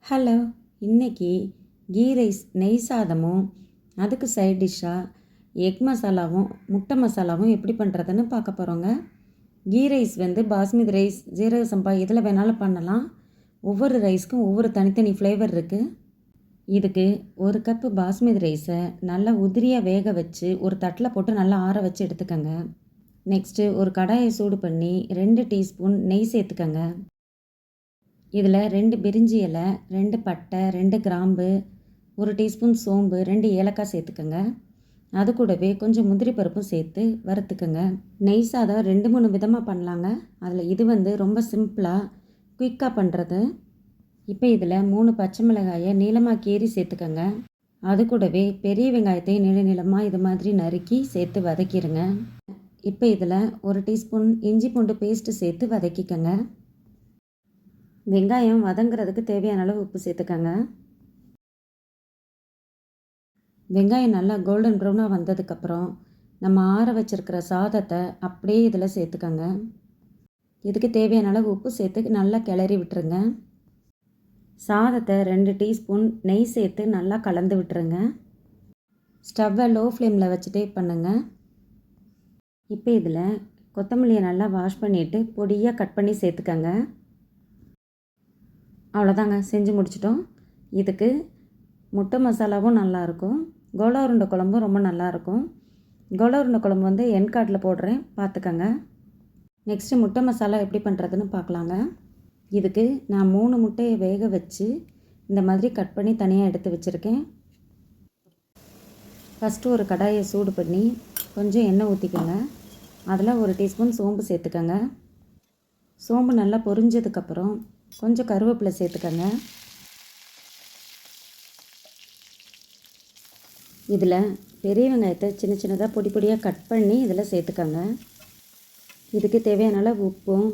Hello, இன்னைக்கு key rice நெய் சாதமும் அதுக்கு சைட் டிஷ்ஷாக எக் மசாலாவும் முட்டை மசாலாவும் எப்படி பண்ணுறதுன்னு பார்க்க போகிறோங்க. கீ ரைஸ் பாஸ்மதி ரைஸ், ஜீரக சம்பா இதில் வேணாலும் பண்ணலாம். ஒவ்வொரு ரைஸ்க்கும் ஒவ்வொரு தனித்தனி ஃப்ளேவர் இருக்குது. இதுக்கு ஒரு கப்பு பாஸ்மதி ரைஸை நல்லா உதிரியாக வேக வச்சு ஒரு தட்டில் போட்டு நல்லா ஆற வச்சு எடுத்துக்கோங்க. நெக்ஸ்ட்டு ஒரு கடாயை சூடு பண்ணி 2 டீஸ்பூன் நெய் சேர்த்துக்கங்க. இதில் 2 பிரிஞ்சி இலை, 2 பட்டை, 2 கிராம்பு, 1 டீஸ்பூன் சோம்பு, 2 ஏலக்காய் சேர்த்துக்கோங்க. அது கூடவே கொஞ்சம் முந்திரி பருப்பும் சேர்த்து வறுத்துக்கோங்க. நெய் சாதம் 2-3 விதமாக பண்ணலாங்க. அதில் இது ரொம்ப சிம்பிளாக குயிக்காக பண்ணுறது. இப்போ இதில் 3 பச்சை மிளகாயை நீளமாக கீறி சேர்த்துக்கோங்க. அது கூடவே பெரிய வெங்காயத்தை நீளமாக இது மாதிரி நறுக்கி சேர்த்து வதக்கிடுங்க. இப்போ இதில் 1 டீஸ்பூன் இஞ்சி பூண்டு பேஸ்ட்டு சேர்த்து வதக்கிக்கோங்க. வெங்காயம் வதங்கிறதுக்கு தேவையான அளவு உப்பு சேர்த்துக்கோங்க. வெங்காயம் நல்லா கோல்டன் ப்ரௌனாக வந்ததுக்கப்புறம் நம்ம ஆற வச்சுருக்கிற சாதத்தை அப்படியே இதில் சேர்த்துக்கோங்க. இதுக்கு தேவையான அளவு உப்பு சேர்த்து நல்லா கிளறி விட்டுருங்க. சாதத்தை 2 டீஸ்பூன் நெய் சேர்த்து நல்லா கலந்து விட்டுருங்க. ஸ்டவ்வை லோ ஃப்ளேமில் வச்சுட்டே பண்ணுங்கள். இப்போ இதில் கொத்தமல்லியை நல்லா வாஷ் பண்ணிவிட்டு பொடியாக கட் பண்ணி சேர்த்துக்கோங்க. அவ்வளோதாங்க, செஞ்சு முடிச்சிட்டோம். இதுக்கு முட்டை மசாலாவும் நல்லாயிருக்கும், கோலா உருண்டை குழம்பும் ரொம்ப நல்லாயிருக்கும். கோலா உருண்டை குழம்பு என் கார்டில் போடுறேன், பார்த்துக்கங்க. நெக்ஸ்ட்டு முட்டை மசாலா எப்படி பண்ணுறதுன்னு பார்க்கலாங்க. இதுக்கு நான் 3 முட்டையை வேக வச்சு இந்த மாதிரி கட் பண்ணி தனியாக எடுத்து வச்சுருக்கேன். ஃபஸ்ட்டு ஒரு கடாயை சூடு பண்ணி கொஞ்சம் எண்ணெய் ஊற்றிக்கோங்க. அதில் 1 டீஸ்பூன் சோம்பு சேர்த்துக்கோங்க. சோம்பு நல்லா பொரிஞ்சதுக்கப்புறம் கொஞ்சம் கருவேப்பிலை சேர்த்துக்கோங்க. இதில் பெரிய வெங்காயத்தை சின்ன சின்னதாக பொடி பொடியாக கட் பண்ணி இதில் சேர்த்துக்கோங்க. இதுக்கு தேவையான அளவு உப்பும்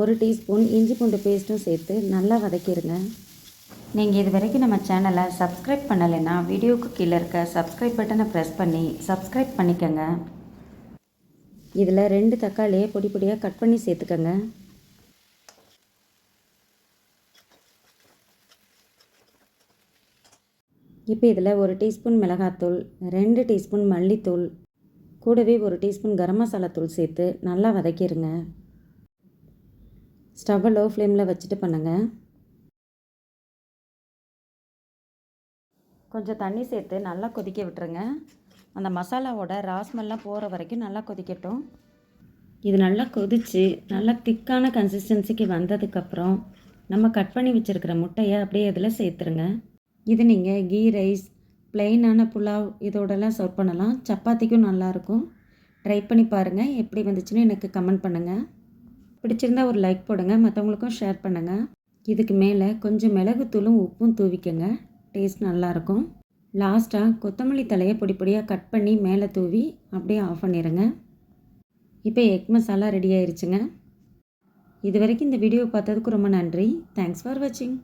1 டீஸ்பூன் இஞ்சி பூண்டு பேஸ்ட்டும் சேர்த்து நல்லா வதக்கிடுங்க. நீங்கள் இது வரைக்கும் நம்ம சேனலை சப்ஸ்கிரைப் பண்ணலைன்னா வீடியோவுக்கு கீழே இருக்க சப்ஸ்கிரைப் பட்டனை ப்ரெஸ் பண்ணி சப்ஸ்கிரைப் பண்ணிக்கோங்க. இதில் 2 தக்காளியை பொடி பொடியாக கட் பண்ணி சேர்த்துக்கோங்க. இப்போ இதில் 1 டீஸ்பூன் மிளகாத்தூள், 2 டீஸ்பூன் மல்லித்தூள், கூடவே 1 டீஸ்பூன் கரம் மசாலா தூள் சேர்த்து நல்லா வதக்கிடுங்க. ஸ்டவ்வை லோ ஃப்ளேமில் வச்சுட்டு பண்ணுங்கள். கொஞ்சம் தண்ணி சேர்த்து நல்லா கொதிக்க விட்டுருங்க. அந்த மசாலாவோட ராஸ்மெல்லாம் போகிற வரைக்கும் நல்லா கொதிக்கட்டும். இது நல்லா கொதித்து நல்லா திக்கான கன்சிஸ்டன்சிக்கு வந்ததுக்கப்புறம் நம்ம கட் பண்ணி வச்சுருக்கிற முட்டையை அப்படியே இதில் சேர்த்துருங்க. இது நீங்கள் கீ ரைஸ், ப்ளெயினான புலாவ் இதோடலாம் சர்வ் பண்ணலாம். சப்பாத்திக்கும் நல்லாயிருக்கும். ட்ரை பண்ணி பாருங்கள். எப்படி வந்துச்சுன்னு எனக்கு கமெண்ட் பண்ணுங்கள். பிடிச்சிருந்தா ஒரு லைக் போடுங்க, மற்றவங்களுக்கும் ஷேர் பண்ணுங்கள். இதுக்கு மேலே கொஞ்சம் மிளகுத்தூளும் உப்பும் தூவிக்கங்க, டேஸ்ட் நல்லாயிருக்கும். லாஸ்ட்டாக கொத்தமல்லி தலையை பொடி பொடியாக கட் பண்ணி மேலே தூவி அப்படியே ஆஃப் பண்ணிடுங்க. இப்போ எக் மசாலா ரெடி ஆயிடுச்சுங்க. இது வரைக்கும் இந்த வீடியோ பார்த்ததுக்கு ரொம்ப நன்றி. தேங்க்ஸ் ஃபார் வாட்சிங்.